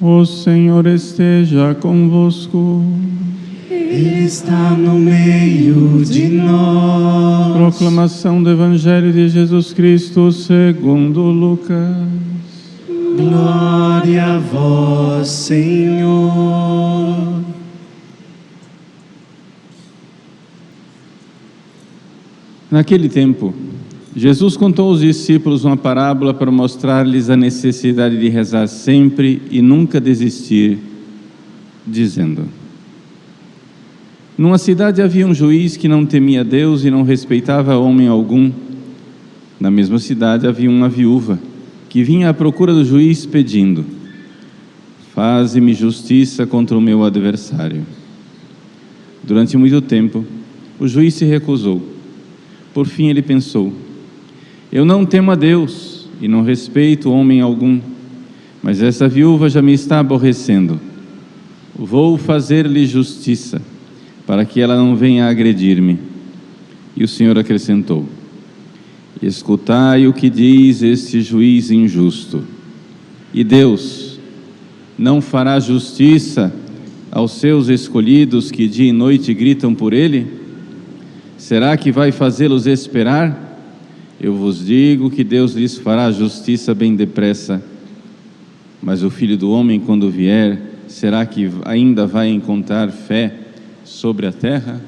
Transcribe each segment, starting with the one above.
O Senhor esteja convosco. Ele está no meio de nós. Proclamação do Evangelho de Jesus Cristo segundo Lucas. Glória a vós, Senhor. Naquele tempo, Jesus contou aos discípulos uma parábola para mostrar-lhes a necessidade de rezar sempre e nunca desistir, dizendo: Numa cidade havia um juiz que não temia Deus e não respeitava homem algum. Na mesma cidade havia uma viúva que vinha à procura do juiz pedindo: Faze-me justiça contra o meu adversário. Durante muito tempo, o juiz se recusou. Por fim ele pensou: Eu não temo a Deus e não respeito homem algum, mas essa viúva já me está aborrecendo. Vou fazer-lhe justiça, para que ela não venha agredir-me. E o Senhor acrescentou: Escutai o que diz este juiz injusto. E Deus não fará justiça aos seus escolhidos que dia e noite gritam por Ele? Será que vai fazê-los esperar? Eu vos digo que Deus lhes fará justiça bem depressa. Mas o Filho do Homem, quando vier, será que ainda vai encontrar fé sobre a terra?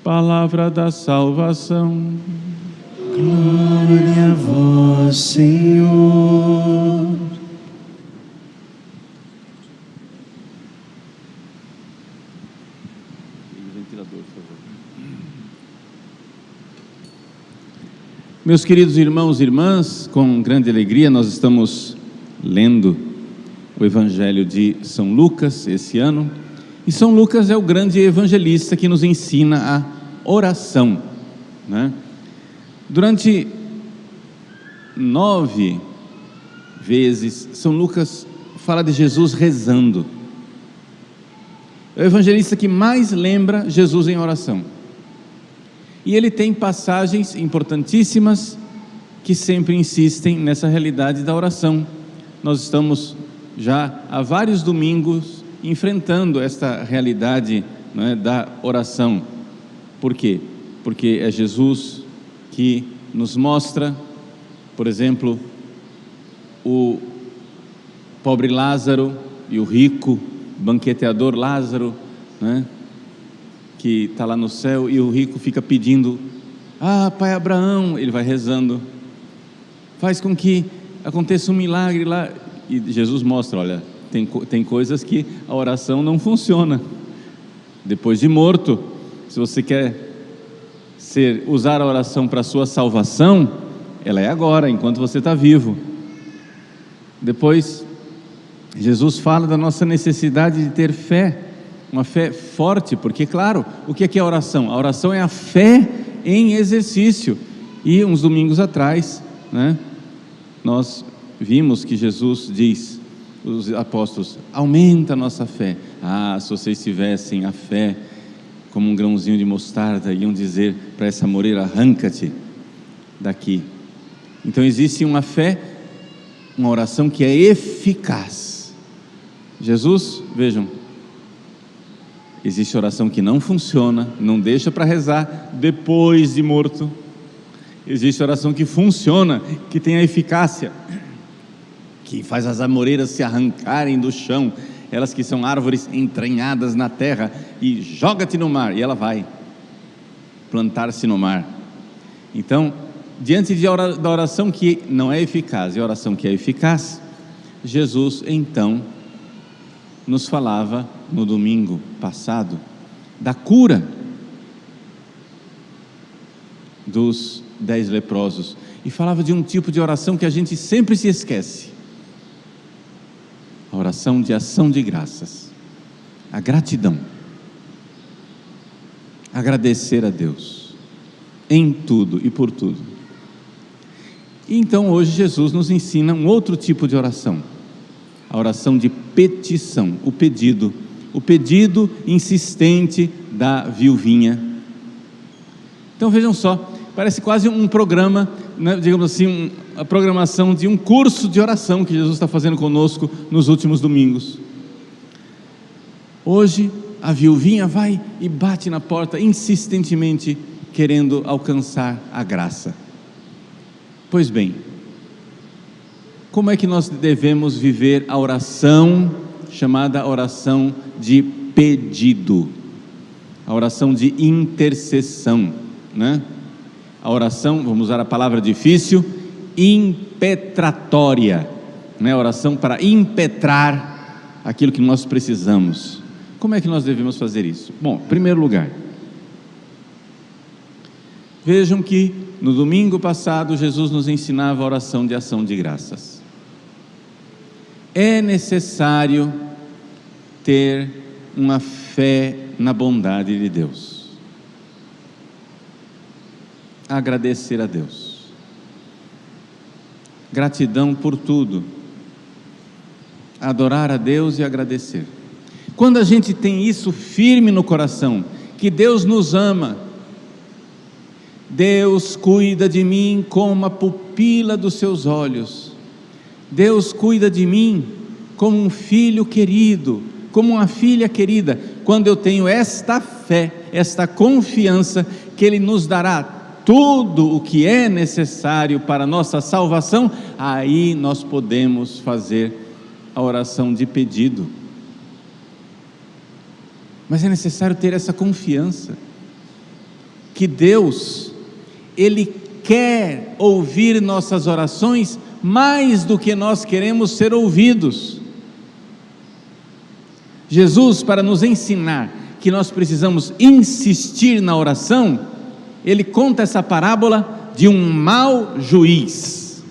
Palavra da salvação. Glória a vós, Senhor. Meus queridos irmãos e irmãs, com grande alegria nós estamos lendo o Evangelho de São Lucas esse ano. E São Lucas é o grande evangelista que nos ensina a oração, né? Durante 9 vezes, São Lucas fala de Jesus rezando. É o evangelista que mais lembra Jesus em oração. E ele tem passagens importantíssimas que sempre insistem nessa realidade da oração. Nós estamos já há vários domingos enfrentando esta realidade, não é, da oração. Por quê? Porque é Jesus que nos mostra, por exemplo, o pobre Lázaro e o rico banqueteador Lázaro, né, que está lá no céu, e o rico fica pedindo: Pai Abraão, ele vai rezando, faz com que aconteça um milagre lá. E Jesus mostra: olha, tem coisas que a oração não funciona depois de morto. Se você quer usar a oração para a sua salvação, ela é agora, enquanto você está vivo. Depois, Jesus fala da nossa necessidade de ter fé, uma fé forte, porque claro, o que é a oração? A oração é a fé em exercício. E uns domingos atrás, né, nós vimos que Jesus diz, os apóstolos: aumenta a nossa fé. Se vocês tivessem a fé como um grãozinho de mostarda, iam dizer para essa moreira: arranca-te daqui. Então existe uma fé, uma oração que é eficaz. Jesus, vejam, existe oração que não funciona, não deixa para rezar depois de morto. Existe oração que funciona, que tem a eficácia, que faz as amoreiras se arrancarem do chão, elas que são árvores entranhadas na terra, e joga-te no mar, e ela vai plantar-se no mar. Então, diante da oração que não é eficaz e a oração que é eficaz, Jesus então nos falava no domingo passado da cura dos 10 leprosos, e falava de um tipo de oração que a gente sempre se esquece: a oração de ação de graças, a gratidão, agradecer a Deus em tudo e por tudo. E então hoje Jesus nos ensina um outro tipo de oração, a oração de petição, o pedido insistente da viuvinha. Então vejam só, parece quase um programa digamos assim, a programação de um curso de oração que Jesus está fazendo conosco nos últimos domingos. Hoje, a viuvinha vai e bate na porta insistentemente, querendo alcançar a graça. Pois bem, como é que nós devemos viver a oração chamada oração de pedido? A oração de intercessão, né? A oração, vamos usar a palavra difícil, impetratória, né? A oração para impetrar aquilo que nós precisamos. Como é que nós devemos fazer isso? Bom, em primeiro lugar, vejam que no domingo passado Jesus nos ensinava a oração de ação de graças. É necessário ter uma fé na bondade de Deus, agradecer a Deus, gratidão por tudo, adorar a Deus e agradecer. Quando a gente tem isso firme no coração, que Deus nos ama, Deus cuida de mim como a pupila dos seus olhos, Deus cuida de mim como um filho querido, como uma filha querida. Quando eu tenho esta fé, esta confiança que Ele nos dará tudo o que é necessário para a nossa salvação, aí nós podemos fazer a oração de pedido. Mas é necessário ter essa confiança, que Deus, Ele quer ouvir nossas orações mais do que nós queremos ser ouvidos. Jesus, para nos ensinar que nós precisamos insistir na oração, Ele conta essa parábola de um mau juiz.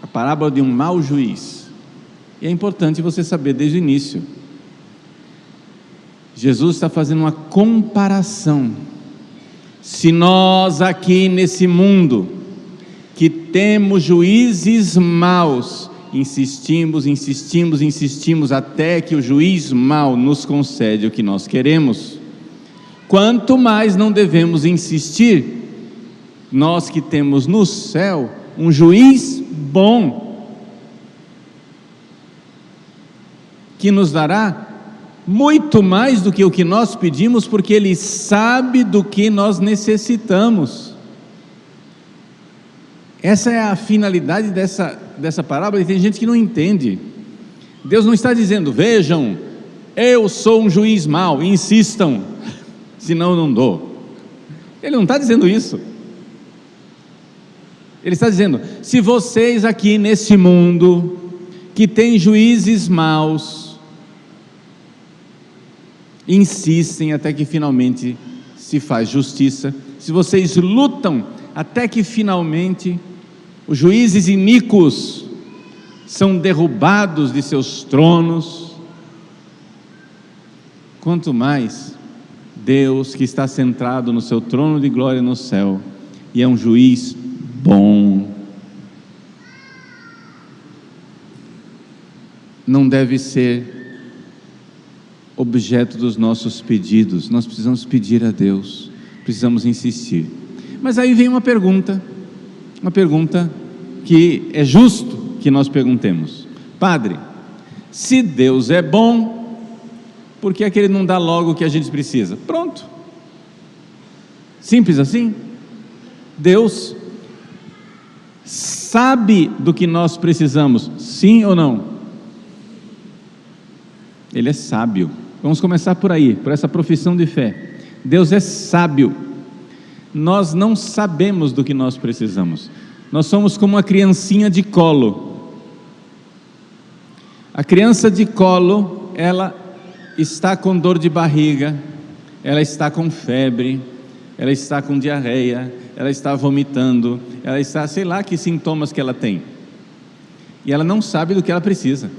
A parábola de um mau juiz. E é importante você saber desde o início. Jesus está fazendo uma comparação. Se nós aqui nesse mundo, que temos juízes maus, insistimos até que o juiz mau nos concede o que nós queremos, quanto mais não devemos insistir, nós que temos no céu um juiz bom, que nos dará muito mais do que o que nós pedimos, porque Ele sabe do que nós necessitamos. Essa é a finalidade dessa parábola, e tem gente que não entende. Deus não está dizendo: vejam, eu sou um juiz mau, insistam, senão eu não dou. Ele não está dizendo isso. Ele está dizendo: se vocês aqui nesse mundo, que tem juízes maus, insistem até que finalmente se faz justiça, se vocês lutam até que finalmente os juízes iníquos são derrubados de seus tronos, quanto mais Deus, que está sentado no seu trono de glória no céu, e é um juiz bom, não deve ser objeto dos nossos pedidos. Nós precisamos pedir a Deus, precisamos insistir. Mas aí vem uma pergunta que é justo que nós perguntemos: Padre, se Deus é bom, por que é que Ele não dá logo o que a gente precisa? Pronto, simples assim. Deus sabe do que nós precisamos, sim ou não? Ele é sábio. Vamos começar por aí, por essa profissão de fé. Deus é sábio. Nós não sabemos do que nós precisamos. Nós somos como uma criancinha de colo. A criança de colo, ela está com dor de barriga, ela está com febre, ela está com diarreia, ela está vomitando, ela está, sei lá que sintomas que ela tem, e ela não sabe do que ela precisa.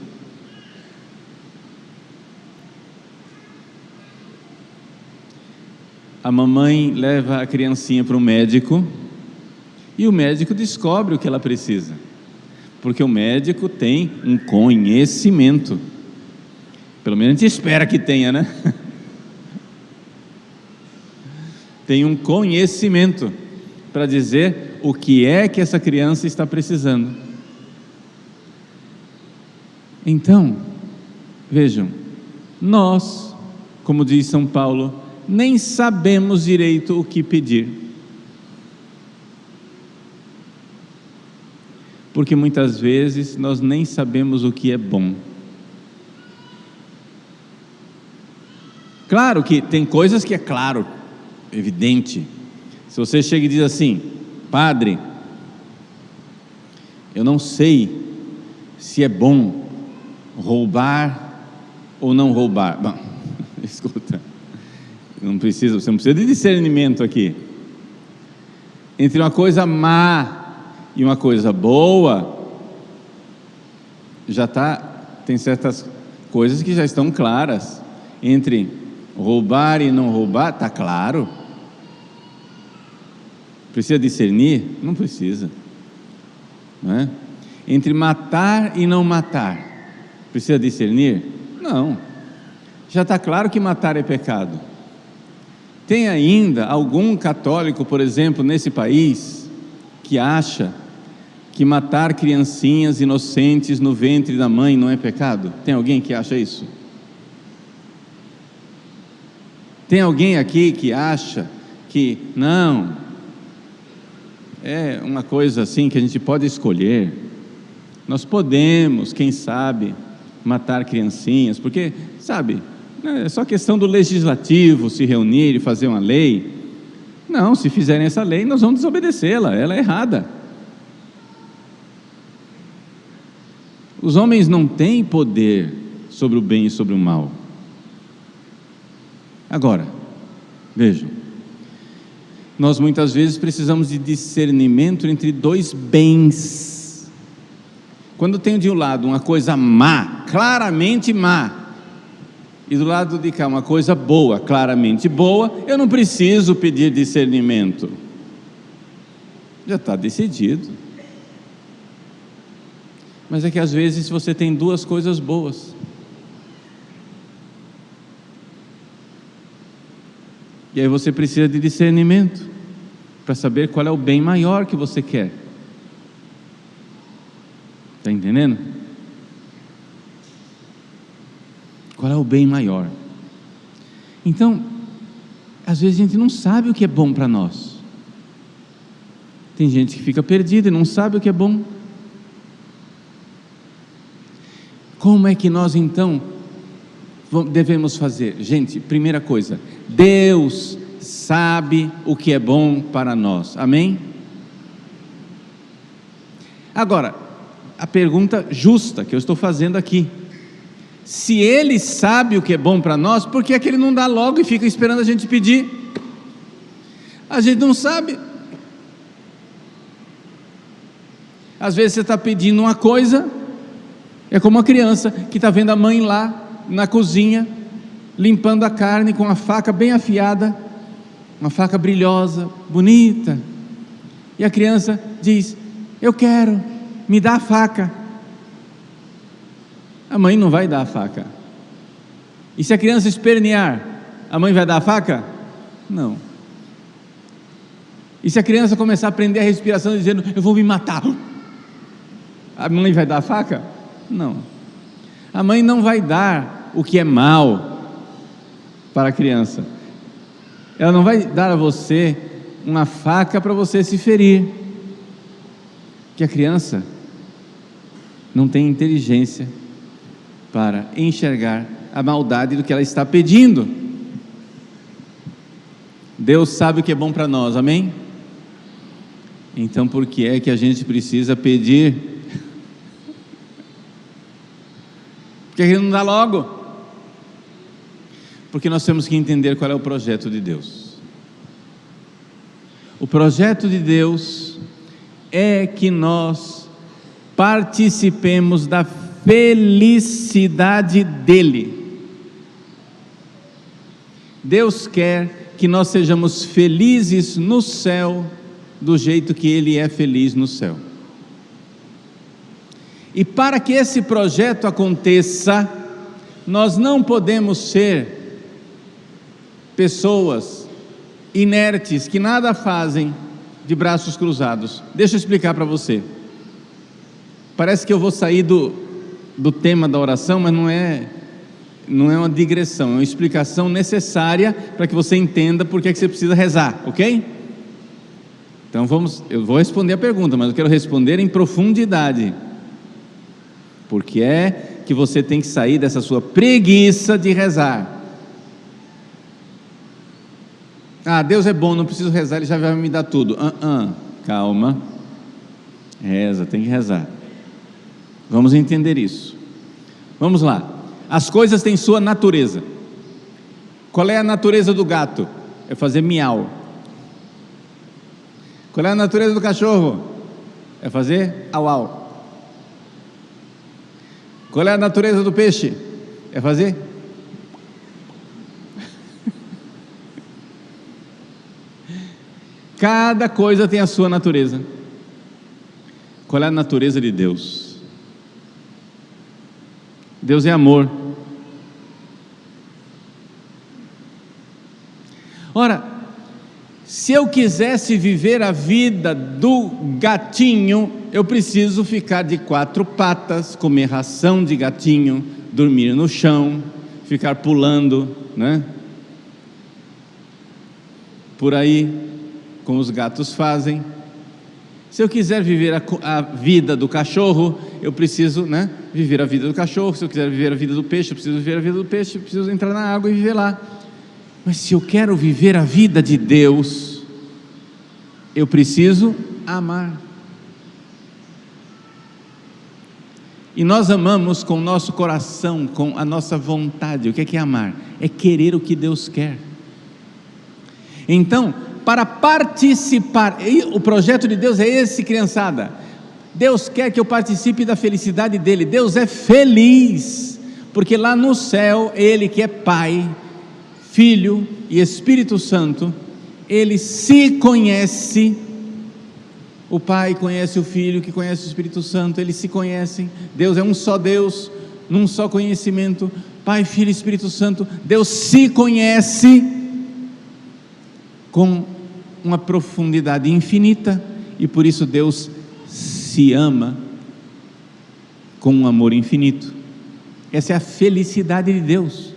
A mamãe leva a criancinha para o médico, e o médico descobre o que ela precisa, porque o médico tem um conhecimento, pelo menos a gente espera que tenha, né? tem um conhecimento para dizer o que é que essa criança está precisando. Então, vejam, nós, como diz São Paulo, nem sabemos direito o que pedir. Porque muitas vezes nós nem sabemos o que é bom. Claro que tem coisas que é claro, evidente. Se você chega e diz assim: padre, eu não sei se é bom roubar ou não roubar. Bom, escuta, você não precisa de discernimento aqui. Entre uma coisa má e uma coisa boa, tem certas coisas que já estão claras. Entre roubar e não roubar, está claro. Precisa discernir? Não precisa, não é? Entre matar e não matar, precisa discernir? Não, já está claro que matar é pecado. Tem ainda algum católico, por exemplo, nesse país, que acha que matar criancinhas inocentes no ventre da mãe não é pecado? Tem alguém que acha isso? Tem alguém aqui que acha que não, é uma coisa assim que a gente pode escolher? Nós podemos, quem sabe, matar criancinhas, porque, sabe, é só questão do legislativo se reunir e fazer uma lei. Não, se fizerem essa lei, nós vamos desobedecê-la, ela é errada. Os homens não têm poder sobre o bem e sobre o mal. Agora, vejam, nós muitas vezes precisamos de discernimento entre dois bens. Quando tem de um lado uma coisa má, claramente má, e do lado de cá uma coisa boa, claramente boa, eu não preciso pedir discernimento, já está decidido. Mas é que às vezes você tem duas coisas boas, e aí você precisa de discernimento para saber qual é o bem maior que você quer. Está entendendo? Qual é o bem maior? Então, às vezes a gente não sabe o que é bom para nós. Tem gente que fica perdida e não sabe o que é bom. Como é que nós então devemos fazer? Gente, primeira coisa, Deus sabe o que é bom para nós, amém? Agora, a pergunta justa que eu estou fazendo aqui: se Ele sabe o que é bom para nós, por que é que Ele não dá logo e fica esperando a gente pedir? A gente não sabe. Às vezes você está pedindo uma coisa, é como uma criança que está vendo a mãe lá na cozinha, limpando a carne com uma faca bem afiada, uma faca brilhosa, bonita, e a criança diz: eu quero, me dá a faca. A mãe não vai dar a faca. E se a criança espernear, a mãe vai dar a faca? Não. E se a criança começar a prender a respiração dizendo: eu vou me matar, a mãe vai dar a faca? Não. A mãe não vai dar o que é mal para a criança. Ela não vai dar a você uma faca para você se ferir, porque a criança não tem inteligência para enxergar a maldade do que ela está pedindo. Deus sabe o que é bom para nós, amém? Então por que é que a gente precisa pedir? Porque Ele não dá logo? Porque nós temos que entender qual é o projeto de Deus. O projeto de Deus é que nós participemos da felicidade dEle. Deus quer que nós sejamos felizes no céu, do jeito que Ele é feliz no céu. E para que esse projeto aconteça, nós não podemos ser pessoas inertes, que nada fazem, de braços cruzados. Deixa eu explicar para você. Parece que eu vou sair do tema da oração, mas não é uma digressão, é uma explicação necessária para que você entenda por que você precisa rezar, ok? Então eu vou responder a pergunta, mas eu quero responder em profundidade. Porque é que você tem que sair dessa sua preguiça de rezar. Ah, Deus é bom, não preciso rezar, Ele já vai me dar tudo. Calma. Reza, tem que rezar. Vamos entender isso. Vamos lá. As coisas têm sua natureza. Qual é a natureza do gato? É fazer miau. Qual é a natureza do cachorro? É fazer au au. Qual é a natureza do peixe? É fazer? Cada coisa tem a sua natureza. Qual é a natureza de Deus? Deus é amor. Ora, se eu quisesse viver a vida do gatinho, eu preciso ficar de 4 patas, comer ração de gatinho, dormir no chão, ficar pulando, né? Por aí, como os gatos fazem. Se eu quiser viver a vida do cachorro, eu preciso, né, viver a vida do cachorro. Se eu quiser viver a vida do peixe, eu preciso viver a vida do peixe, eu preciso entrar na água e viver lá. Mas se eu quero viver a vida de Deus, eu preciso amar. E nós amamos com o nosso coração, com a nossa vontade. O que é amar? É querer o que Deus quer. Então, para participar, o projeto de Deus é esse, criançada. Deus quer que eu participe da felicidade dele. Deus é feliz, porque lá no céu, Ele que é Pai, Filho e Espírito Santo, Ele se conhece. O Pai conhece o Filho, que conhece o Espírito Santo, eles se conhecem. Deus é um só Deus, num só conhecimento. Pai, Filho e Espírito Santo. Deus se conhece com uma profundidade infinita, e por isso Deus se ama com um amor infinito. Essa é a felicidade de Deus,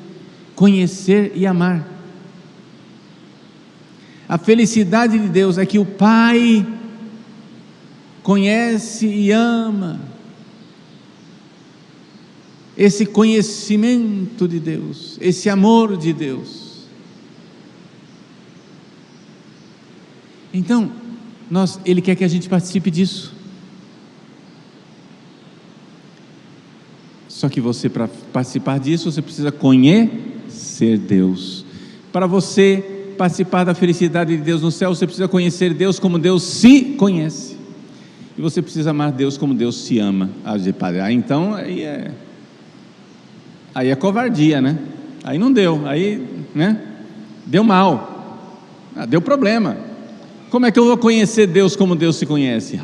conhecer e amar. A felicidade de Deus é que o Pai conhece e ama. Esse conhecimento de Deus, esse amor de Deus. Então, Ele quer que a gente participe disso. Só que você, para participar disso, você precisa conhecer Deus. Para você participar da felicidade de Deus no céu, você precisa conhecer Deus como Deus se conhece. E você precisa amar Deus como Deus se ama. Então aí é covardia, né? Aí não deu, aí, né? Deu mal, deu problema. Como é que eu vou conhecer Deus como Deus se conhece?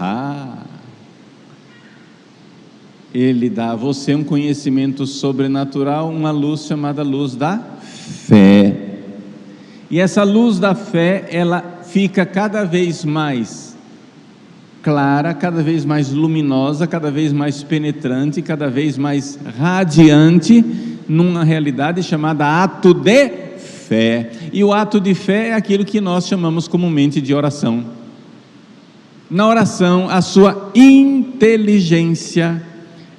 Ele dá a você um conhecimento sobrenatural, uma luz chamada luz da fé. E essa luz da fé, ela fica cada vez mais clara, cada vez mais luminosa, cada vez mais penetrante, cada vez mais radiante, numa realidade chamada ato de fé. E o ato de fé é aquilo que nós chamamos comumente de oração. Na oração, a sua inteligência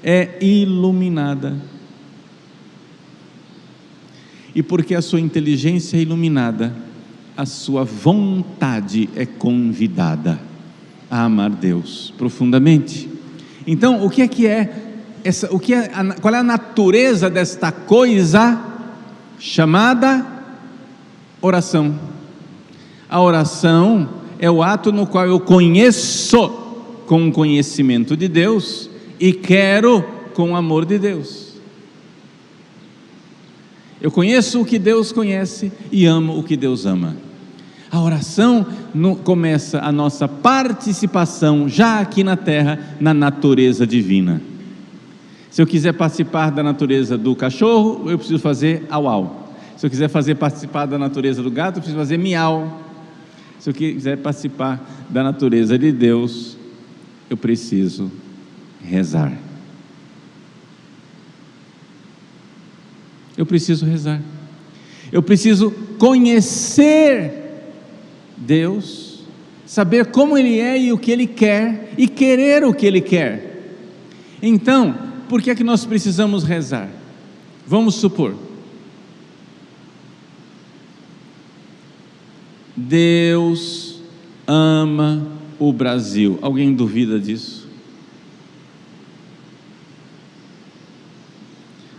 é iluminada. E porque a sua inteligência é iluminada, a sua vontade é convidada a amar Deus profundamente. Então, qual é a natureza desta coisa chamada oração? A oração é o ato no qual eu conheço com o conhecimento de Deus e quero com o amor de Deus. Eu conheço o que Deus conhece e amo o que Deus ama. A oração começa a nossa participação já aqui na terra, na natureza divina. Se eu quiser participar da natureza do cachorro, eu preciso fazer au au. Se eu quiser participar da natureza do gato, eu preciso fazer miau. Se eu quiser participar da natureza de Deus, eu preciso rezar. Eu preciso rezar. Eu preciso conhecer Deus, saber como Ele é e o que Ele quer, e querer o que Ele quer. Então, por que é que nós precisamos rezar? Vamos supor, Deus ama o Brasil. Alguém duvida disso?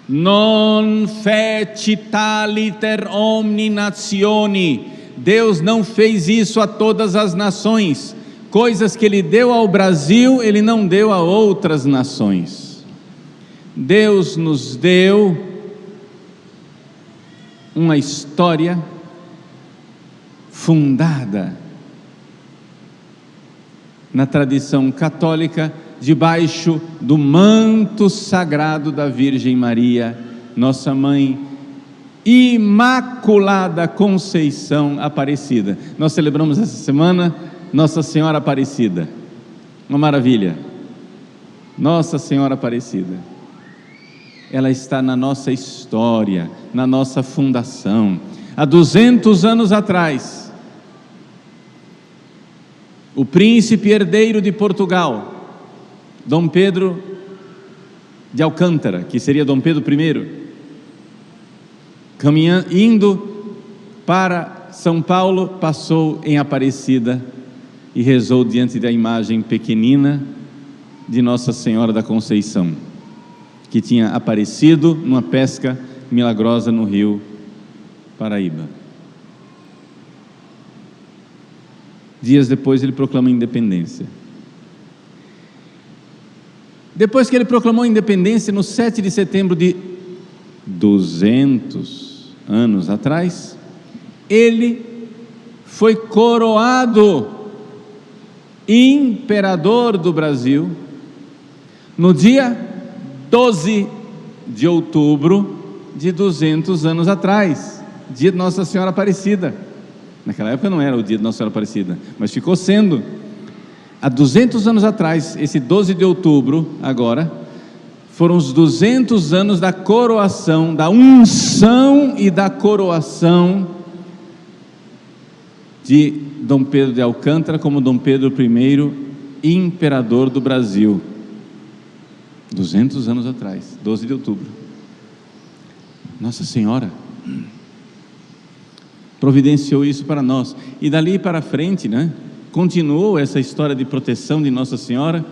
Non fecit aliter omni natione. Deus não fez isso a todas as nações. Coisas que Ele deu ao Brasil, Ele não deu a outras nações. Deus nos deu uma história fundada na tradição católica, debaixo do manto sagrado da Virgem Maria, nossa Mãe Imaculada Conceição Aparecida. Nós celebramos essa semana Nossa Senhora Aparecida, uma maravilha. Nossa Senhora Aparecida, ela está na nossa história, na nossa fundação. Há 200 anos atrás, o príncipe herdeiro de Portugal, Dom Pedro de Alcântara, que seria Dom Pedro I, indo para São Paulo, passou em Aparecida e rezou diante da imagem pequenina de Nossa Senhora da Conceição, que tinha aparecido numa pesca milagrosa no rio Paraíba. Dias depois ele proclama a independência. Depois que ele proclamou a independência, no 7 de setembro de 200 anos atrás, ele foi coroado imperador do Brasil no dia 12 de outubro de 200 anos atrás, dia de Nossa Senhora Aparecida. Naquela época não era o dia de Nossa Senhora Aparecida, mas ficou sendo. Há 200 anos atrás, esse 12 de outubro, agora, foram os 200 anos da coroação, da unção e da coroação de Dom Pedro de Alcântara como Dom Pedro I, imperador do Brasil. 200 anos atrás, 12 de outubro. Nossa Senhora providenciou isso para nós, e dali para frente, continuou essa história de proteção de Nossa Senhora.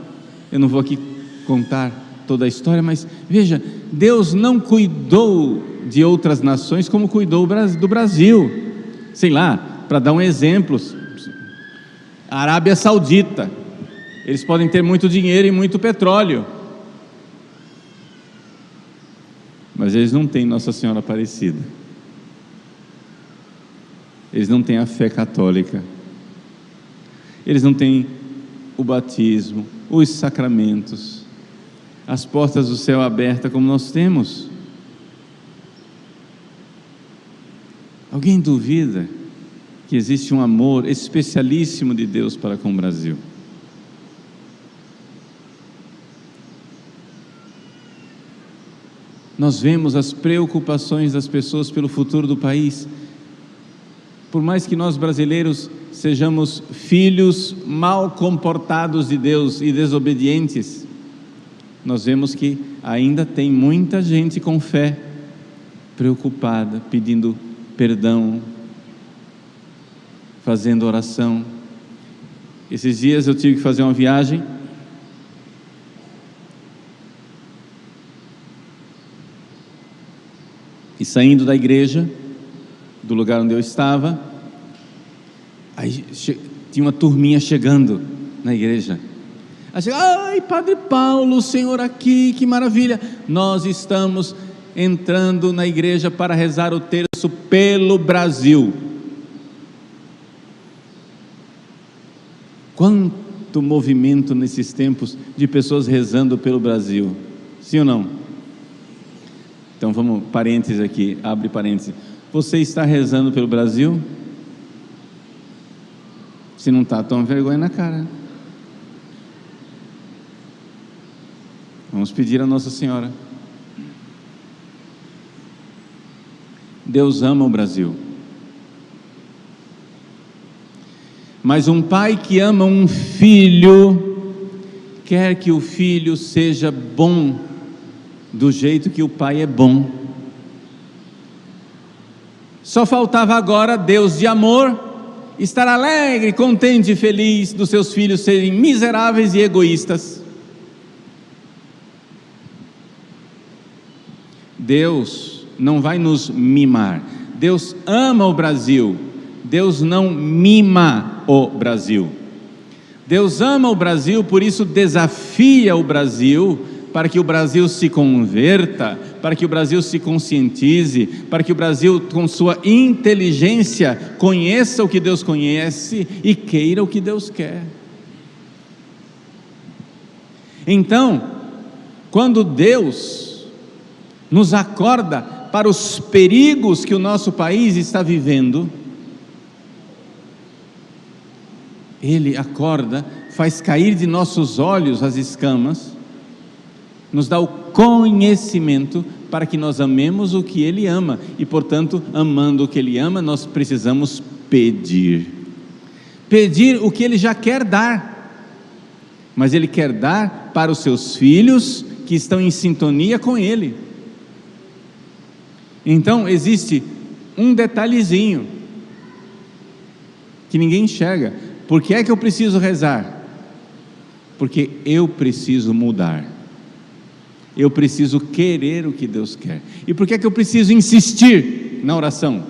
Eu não vou aqui contar toda a história, mas veja, Deus não cuidou de outras nações como cuidou do Brasil. Sei lá, para dar um exemplo, a Arábia Saudita, eles podem ter muito dinheiro e muito petróleo, mas eles não têm Nossa Senhora Aparecida, eles não têm a fé católica, eles não têm o batismo, os sacramentos, as portas do céu abertas como nós temos. Alguém duvida que existe um amor especialíssimo de Deus para com o Brasil? Nós vemos as preocupações das pessoas pelo futuro do país. Por mais que nós brasileiros sejamos filhos mal comportados de Deus e desobedientes, nós vemos que ainda tem muita gente com fé, preocupada, pedindo perdão, fazendo oração. Esses dias eu tive que fazer uma viagem, e saindo da igreja, do lugar onde eu estava, aí tinha uma turminha chegando na igreja. Ai, Padre Paulo, o senhor aqui, que maravilha! Nós estamos entrando na igreja para rezar o terço pelo Brasil. Quanto movimento nesses tempos de pessoas rezando pelo Brasil, sim ou não? Então vamos, parênteses aqui, abre parênteses. Você está rezando pelo Brasil? Se não está, toma vergonha na cara. Vamos pedir a Nossa Senhora. Deus ama o Brasil. Mas um pai que ama um filho, quer que o filho seja bom, do jeito que o pai é bom. Só faltava agora Deus de amor estar alegre, contente e feliz dos seus filhos serem miseráveis e egoístas. Deus não vai nos mimar. Deus ama o Brasil. Deus não mima o Brasil. Deus ama o Brasil, por isso desafia o Brasil, para que o Brasil se converta, para que o Brasil se conscientize, para que o Brasil, com sua inteligência, conheça o que Deus conhece e queira o que Deus quer. Então, quando Deus nos acorda para os perigos que o nosso país está vivendo, Ele acorda, faz cair de nossos olhos as escamas, nos dá o conhecimento para que nós amemos o que Ele ama, e portanto, amando o que Ele ama, nós precisamos pedir o que Ele já quer dar, mas Ele quer dar para os seus filhos que estão em sintonia com Ele. Então existe um detalhezinho que ninguém enxerga. Por que é que eu preciso rezar? Porque eu preciso mudar. Eu preciso querer o que Deus quer. E por que é que eu preciso insistir na oração?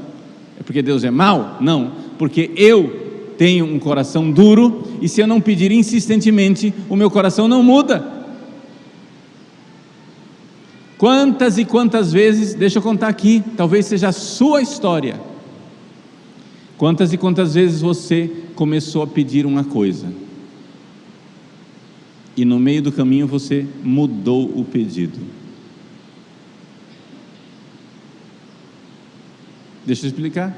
É porque Deus é mau? Não, porque eu tenho um coração duro, e se eu não pedir insistentemente, o meu coração não muda. Quantas e quantas vezes, deixa eu contar aqui, talvez seja a sua história, quantas e quantas vezes você começou a pedir uma coisa, e no meio do caminho você mudou o pedido. Deixa eu explicar.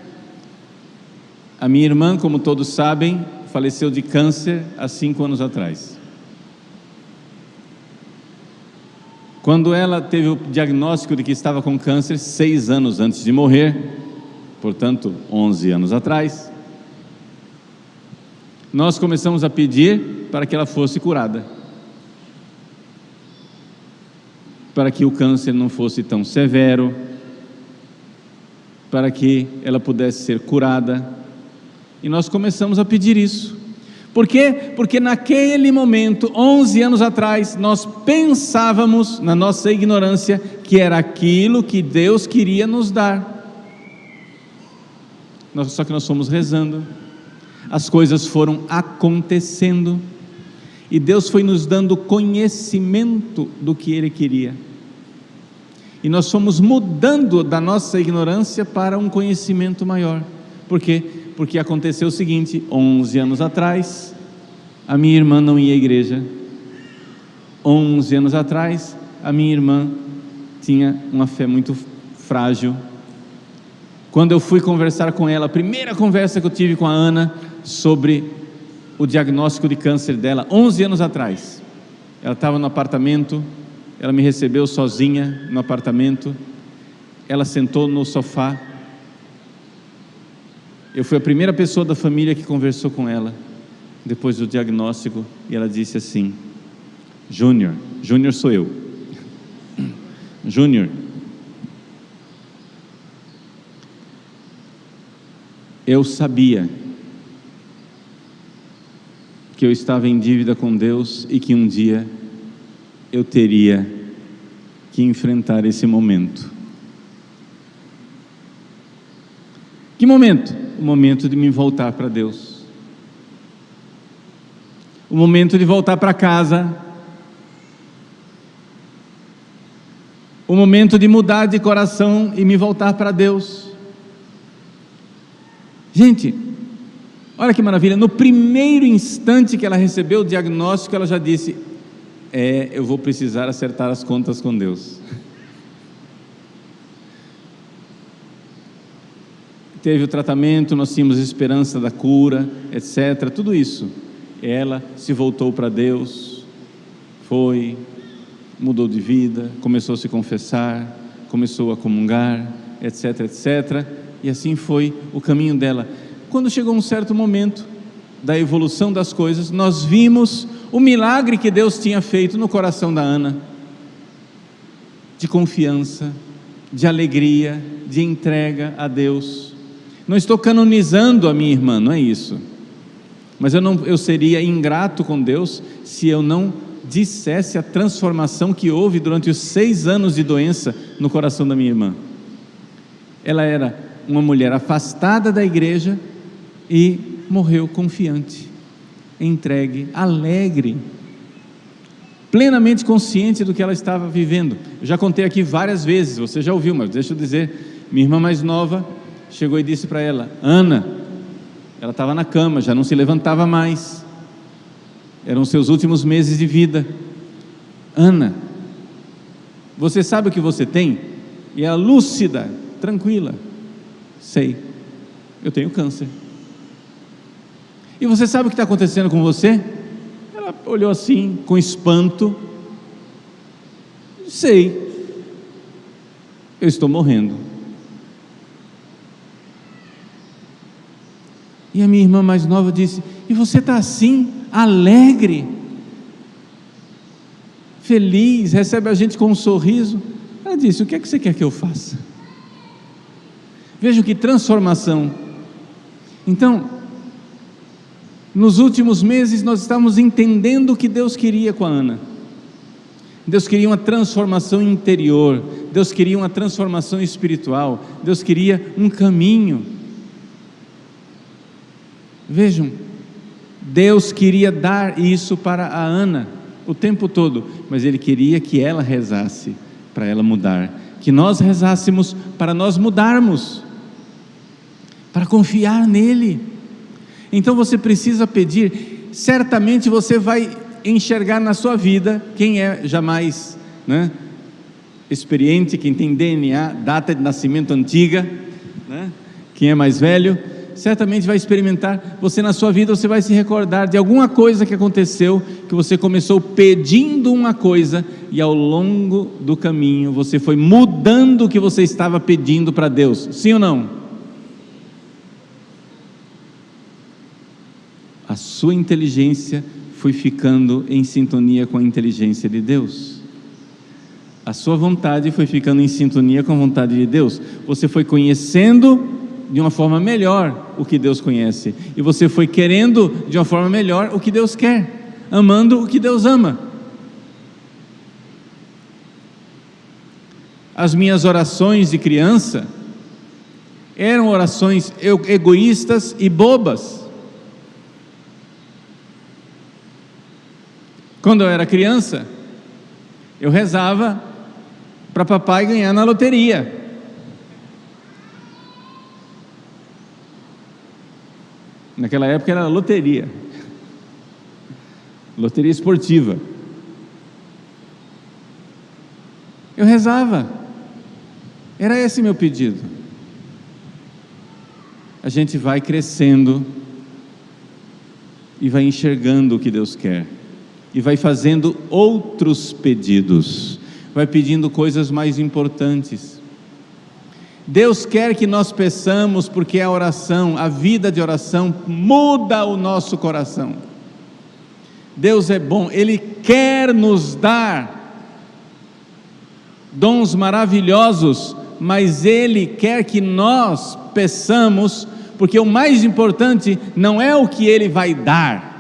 A minha irmã, como todos sabem, faleceu de câncer há 5 anos atrás. Quando ela teve o diagnóstico de que estava com câncer, 6 anos antes de morrer, portanto 11 anos atrás, nós começamos a pedir para que ela fosse curada, para que o câncer não fosse tão severo, para que ela pudesse ser curada, e nós começamos a pedir isso. Por quê? Porque naquele momento, 11 anos atrás, nós pensávamos, na nossa ignorância, que era aquilo que Deus queria nos dar. Só que nós fomos rezando, as coisas foram acontecendo, e Deus foi nos dando conhecimento do que Ele queria, e nós fomos mudando da nossa ignorância para um conhecimento maior. Por quê? Porque aconteceu o seguinte: 11 anos atrás, a minha irmã não ia à igreja. 11 anos atrás, a minha irmã tinha uma fé muito frágil. Quando eu fui conversar com ela, a primeira conversa que eu tive com a Ana sobre o diagnóstico de câncer dela, 11 anos atrás, ela estava no apartamento, ela me recebeu sozinha no apartamento, ela sentou no sofá, eu fui a primeira pessoa da família que conversou com ela, depois do diagnóstico, e ela disse assim: Júnior sou eu, Júnior, eu sabia que eu estava em dívida com Deus e que um dia eu teria que enfrentar esse momento. Que momento? O momento de me voltar para Deus, o momento de voltar para casa, o momento de mudar de coração e me voltar para Deus. Gente, olha que maravilha, no primeiro instante que ela recebeu o diagnóstico, ela já disse: eu vou precisar acertar as contas com Deus. teve o tratamento, nós tínhamos esperança da cura, etc. Tudo isso. Ela se voltou para Deus, mudou de vida, começou a se confessar, começou a comungar, etc, etc. E assim foi o caminho dela. Quando chegou um certo momento da evolução das coisas, nós vimos o milagre que Deus tinha feito no coração da Ana, de confiança, de alegria, de entrega a Deus. Não estou canonizando a minha irmã, não é isso, mas eu seria ingrato com Deus se eu não dissesse a transformação que houve durante os 6 anos de doença no coração da minha irmã. Ela era uma mulher afastada da igreja e morreu confiante, entregue, alegre, plenamente consciente do que ela estava vivendo. Eu já contei aqui várias vezes, você já ouviu, mas deixa eu dizer, minha irmã mais nova chegou e disse para ela: Ana, ela estava na cama, já não se levantava mais, eram seus últimos meses de vida. Ana, você sabe o que você tem? E ela lúcida, tranquila: sei, eu tenho câncer. E você sabe o que está acontecendo com você? Ela olhou assim, com espanto: sei, eu estou morrendo. E a minha irmã mais nova disse: e você está assim, alegre, feliz, recebe a gente com um sorriso? Ela disse: o que é que você quer que eu faça? Vejam que transformação. Então, nos últimos meses nós estamos entendendo o que Deus queria com a Ana. Deus queria uma transformação interior, Deus queria uma transformação espiritual, Deus queria um caminho. Vejam, Deus queria dar isso para a Ana o tempo todo, mas Ele queria que ela rezasse para ela mudar, que nós rezássemos para nós mudarmos, para confiar nele. Então você precisa pedir. Certamente você vai enxergar na sua vida, quem é jamais experiente, quem tem DNA, data de nascimento antiga, quem é mais velho, certamente vai experimentar, você na sua vida, você vai se recordar de alguma coisa que aconteceu, que você começou pedindo uma coisa, e ao longo do caminho, você foi mudando o que você estava pedindo para Deus, sim ou não? A sua inteligência foi ficando em sintonia com a inteligência de Deus, a sua vontade foi ficando em sintonia com a vontade de Deus, você foi conhecendo de uma forma melhor o que Deus conhece, e você foi querendo de uma forma melhor o que Deus quer, amando o que Deus ama. As minhas orações de criança eram orações egoístas e bobas. Quando eu era criança, eu rezava para papai ganhar na loteria. Naquela época era loteria esportiva. Eu rezava, era esse meu pedido. A gente vai crescendo e vai enxergando o que Deus quer, e vai fazendo outros pedidos, vai pedindo coisas mais importantes. Deus quer que nós peçamos, porque a oração, a vida de oração muda o nosso coração. Deus é bom, Ele quer nos dar dons maravilhosos, mas Ele quer que nós peçamos, porque o mais importante não é o que Ele vai dar,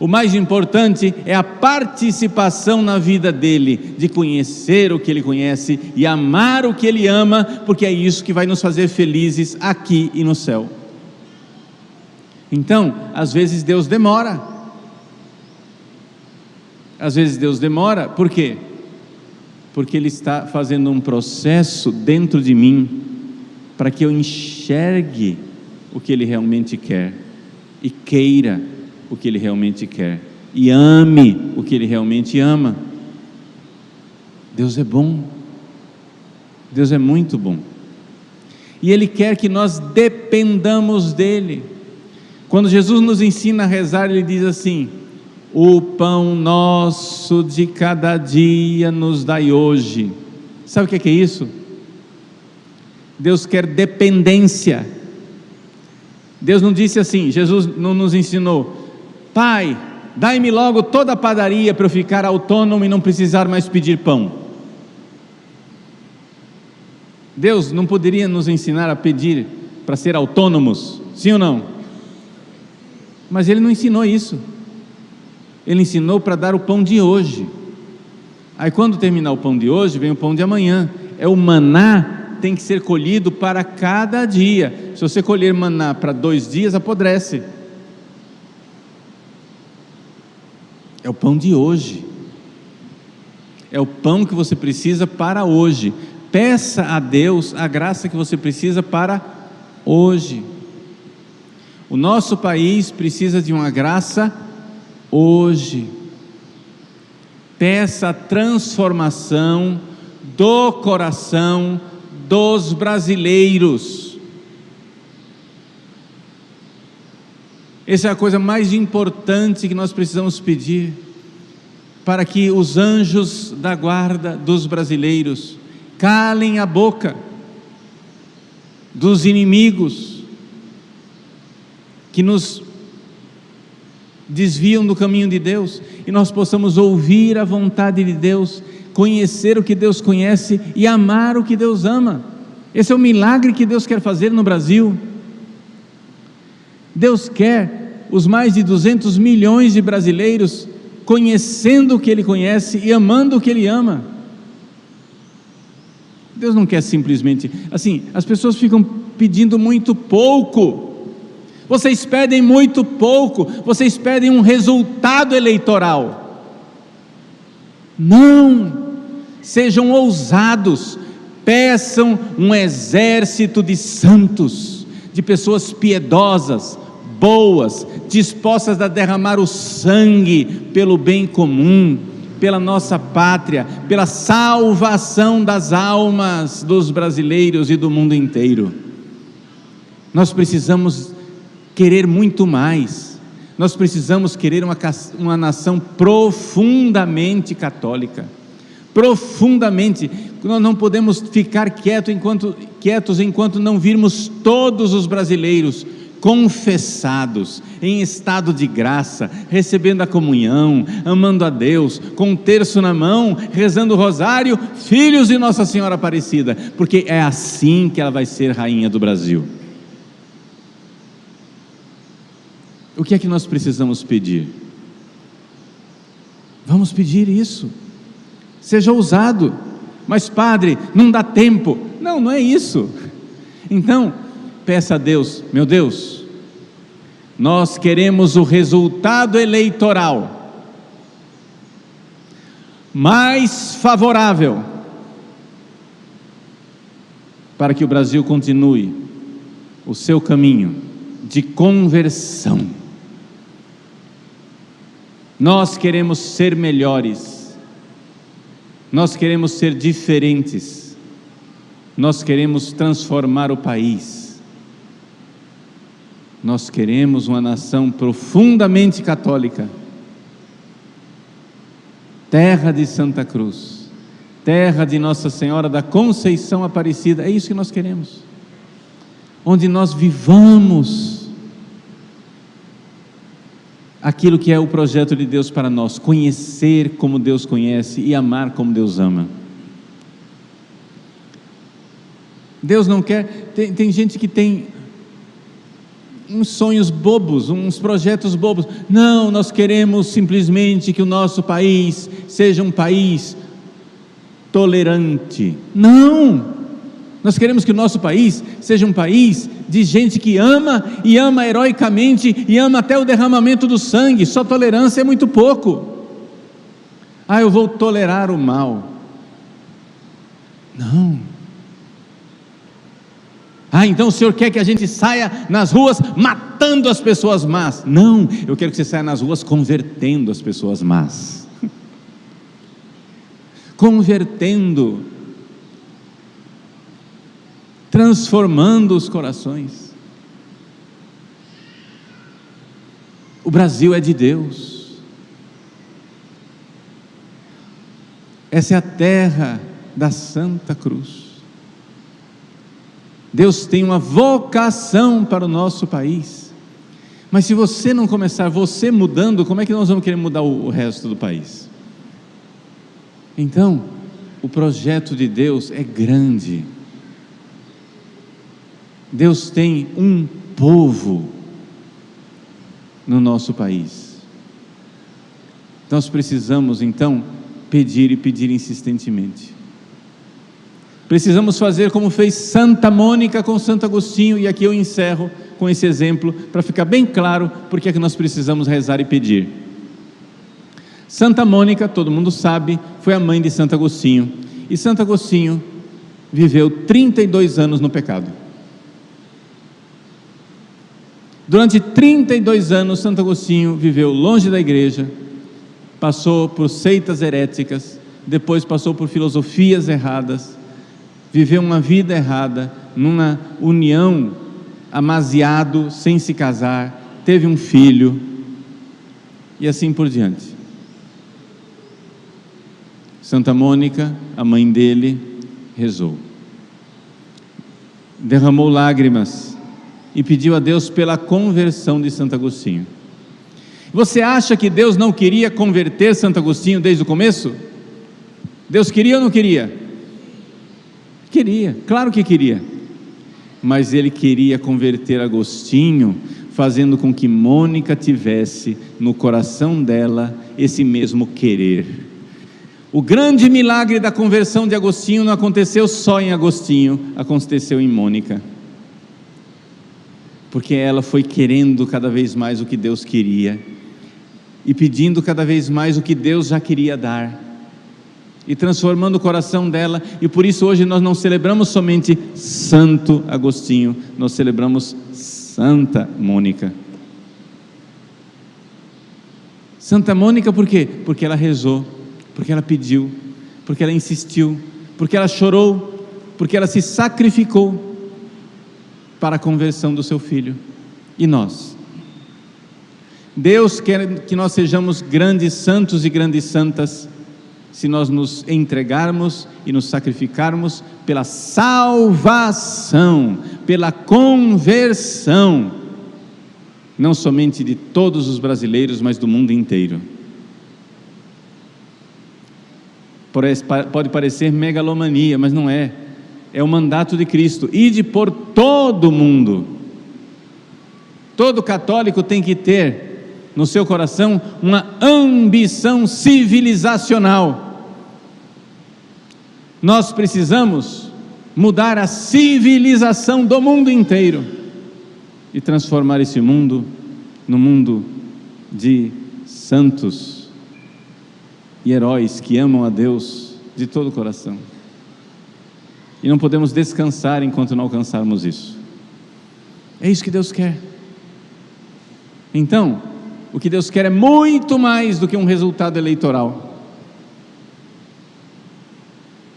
o mais importante é a participação na vida dele, de conhecer o que ele conhece e amar o que ele ama, porque é isso que vai nos fazer felizes aqui e no céu. Então, às vezes Deus demora. Por quê? Porque Ele está fazendo um processo dentro de mim, para que eu enxergue o que Ele realmente quer, e queira o que Ele realmente quer, e ame o que Ele realmente ama. Deus é bom, Deus é muito bom. e Ele quer que nós dependamos dEle. Quando Jesus nos ensina a rezar, Ele diz assim: o pão nosso de cada dia nos dai hoje. Sabe o que é isso? Deus quer dependência. Deus não disse assim, Jesus não nos ensinou: Pai, dai-me logo toda a padaria para eu ficar autônomo e não precisar mais pedir pão. Deus não poderia nos ensinar a pedir para ser autônomos, sim ou não? Mas Ele não ensinou isso. Ele ensinou para dar o pão de hoje. Aí quando terminar o pão de hoje, vem o pão de amanhã. É o maná, tem que ser colhido para cada dia. Se você colher maná para 2 dias, apodrece. É o pão de hoje. É o pão que você precisa para hoje. Peça a Deus a graça que você precisa para hoje. O nosso país precisa de uma graça hoje. Peça a transformação do coração dos brasileiros. Essa é a coisa mais importante que nós precisamos pedir, para que os anjos da guarda dos brasileiros calem a boca dos inimigos que nos desviam do caminho de Deus, e nós possamos ouvir a vontade de Deus, conhecer o que Deus conhece e amar o que Deus ama. Esse é o milagre que Deus quer fazer no Brasil. Deus quer os mais de 200 milhões de brasileiros conhecendo o que Ele conhece e amando o que Ele ama. Deus não quer simplesmente, assim, as pessoas ficam pedindo muito pouco. Vocês pedem muito pouco, vocês pedem um resultado eleitoral. Não, sejam ousados, peçam um exército de santos, de pessoas piedosas, boas, dispostas a derramar o sangue pelo bem comum, pela nossa pátria, pela salvação das almas dos brasileiros e do mundo inteiro. Nós precisamos querer muito mais. Nós precisamos querer uma nação profundamente católica, profundamente. Nós não podemos ficar quietos enquanto não virmos todos os brasileiros confessados, em estado de graça, recebendo a comunhão, amando a Deus, com um terço na mão, rezando o rosário, filhos de Nossa Senhora Aparecida, porque é assim que ela vai ser rainha do Brasil. O que é que nós precisamos pedir? Vamos pedir isso. Seja ousado. Mas padre, não dá tempo. Não, não é isso. Então, peça a Deus: meu Deus, nós queremos o resultado eleitoral mais favorável para que o Brasil continue o seu caminho de conversão. Nós queremos ser melhores, nós queremos ser diferentes, nós queremos transformar o país, nós queremos uma nação profundamente católica, terra de Santa Cruz, terra de Nossa Senhora da Conceição Aparecida. É isso que nós queremos, onde nós vivamos aquilo que é o projeto de Deus para nós, conhecer como Deus conhece e amar como Deus ama. Deus não quer, tem gente que tem uns sonhos bobos, uns projetos bobos. Não, nós queremos simplesmente que o nosso país seja um país tolerante. Não, nós queremos que o nosso país seja um país de gente que ama, e ama heroicamente, e ama até o derramamento do sangue. Só tolerância é muito pouco. Eu vou tolerar o mal. Não. Então o Senhor quer que a gente saia nas ruas matando as pessoas más. Não, eu quero que você saia nas ruas convertendo as pessoas más. transformando os corações. O Brasil é de Deus. Essa é a terra da Santa Cruz. Deus tem uma vocação para o nosso país. Mas se você não começar, você mudando, como é que nós vamos querer mudar o resto do país? Então, o projeto de Deus é grande. Deus tem um povo no nosso país. Nós precisamos então pedir e pedir insistentemente. Precisamos fazer como fez Santa Mônica com Santo Agostinho, e aqui eu encerro com esse exemplo, para ficar bem claro porque é que nós precisamos rezar e pedir. Santa Mônica, todo mundo sabe, foi a mãe de Santo Agostinho, e Santo Agostinho viveu 32 anos no pecado. Durante 32 anos, Santo Agostinho viveu longe da igreja, passou por seitas heréticas, depois passou por filosofias erradas, viveu uma vida errada, numa união, amasiado, sem se casar, teve um filho, e assim por diante. Santa Mônica, a mãe dele, rezou, derramou lágrimas e pediu a Deus pela conversão de Santo Agostinho. Você acha que Deus não queria converter Santo Agostinho desde o começo? Deus queria ou não queria? Queria, claro que queria, mas Ele queria converter Agostinho, fazendo com que Mônica tivesse no coração dela esse mesmo querer. O grande milagre da conversão de Agostinho não aconteceu só em Agostinho, aconteceu em Mônica, porque ela foi querendo cada vez mais o que Deus queria, e pedindo cada vez mais o que Deus já queria dar, e transformando o coração dela, e por isso hoje nós não celebramos somente Santo Agostinho, nós celebramos Santa Mônica. Santa Mônica por quê? Porque ela rezou, porque ela pediu, porque ela insistiu, porque ela chorou, porque ela se sacrificou para a conversão do seu filho. E nós? Deus quer que nós sejamos grandes santos e grandes santas, se nós nos entregarmos e nos sacrificarmos pela salvação, pela conversão, não somente de todos os brasileiros, mas do mundo inteiro. Pode parecer megalomania, mas não é. É o mandato de Cristo: ide por todo o mundo. Todo católico tem que ter no seu coração uma ambição civilizacional. Nós precisamos mudar a civilização do mundo inteiro e transformar esse mundo num mundo de santos e heróis que amam a Deus de todo o coração. E não podemos descansar enquanto não alcançarmos isso. É isso que Deus quer. Então, o que Deus quer é muito mais do que um resultado eleitoral.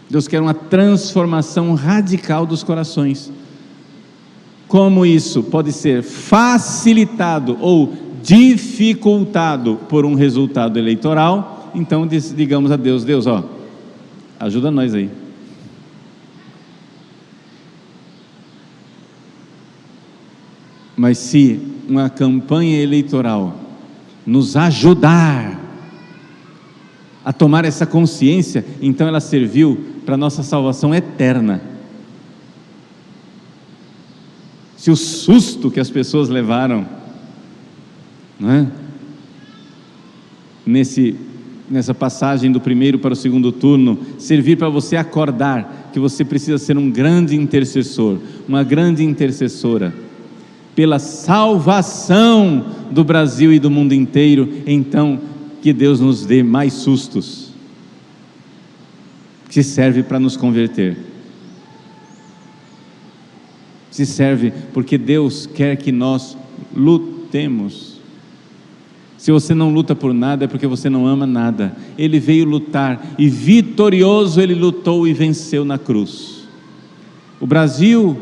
Deus quer uma transformação radical dos corações. Como isso pode ser facilitado ou dificultado por um resultado eleitoral? Então digamos a Deus: Deus, ajuda nós aí. Mas se uma campanha eleitoral nos ajudar a tomar essa consciência, então ela serviu para a nossa salvação eterna. Se o susto que as pessoas levaram, não é? Nessa passagem do primeiro para o segundo turno, servir para você acordar que você precisa ser um grande intercessor, uma grande intercessora, pela salvação do Brasil e do mundo inteiro, então que Deus nos dê mais sustos, que serve para nos converter, se serve porque Deus quer que nós lutemos. Se você não luta por nada, é porque você não ama nada. Ele veio lutar, e vitorioso Ele lutou e venceu na cruz. O Brasil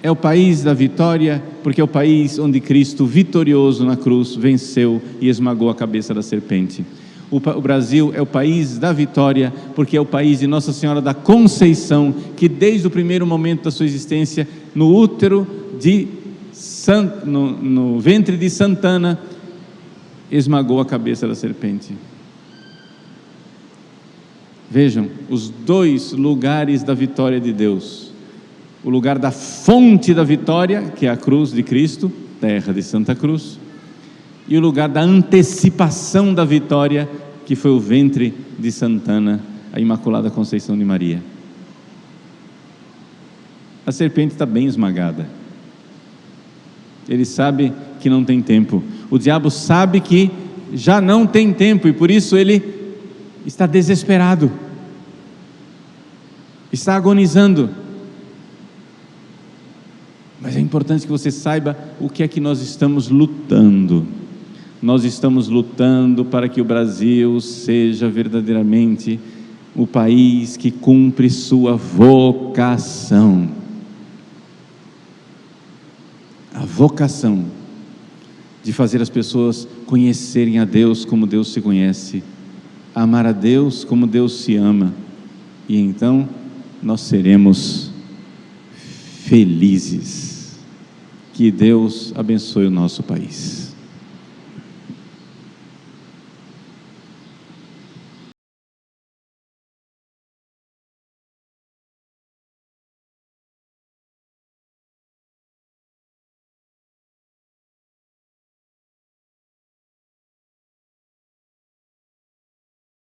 é o país da vitória, porque é o país onde Cristo, vitorioso na cruz, venceu e esmagou a cabeça da serpente. O Brasil é o país da vitória, porque é o país de Nossa Senhora da Conceição, que desde o primeiro momento da sua existência, no útero no ventre de Santana, esmagou a cabeça da serpente. Vejam, os dois lugares da vitória de Deus: o lugar da fonte da vitória, que é a cruz de Cristo, terra de Santa Cruz, e o lugar da antecipação da vitória, que foi o ventre de Santana, a Imaculada Conceição de Maria. A serpente está bem esmagada. Ele sabe que não tem tempo. O diabo sabe que já não tem tempo, e por isso ele está desesperado, está agonizando. Mas é importante que você saiba o que é que nós estamos lutando. Nós estamos lutando para que o Brasil seja verdadeiramente o país que cumpre sua vocação. A vocação de fazer as pessoas conhecerem a Deus como Deus se conhece, amar a Deus como Deus se ama, e então nós seremos felizes. Que Deus abençoe o nosso país.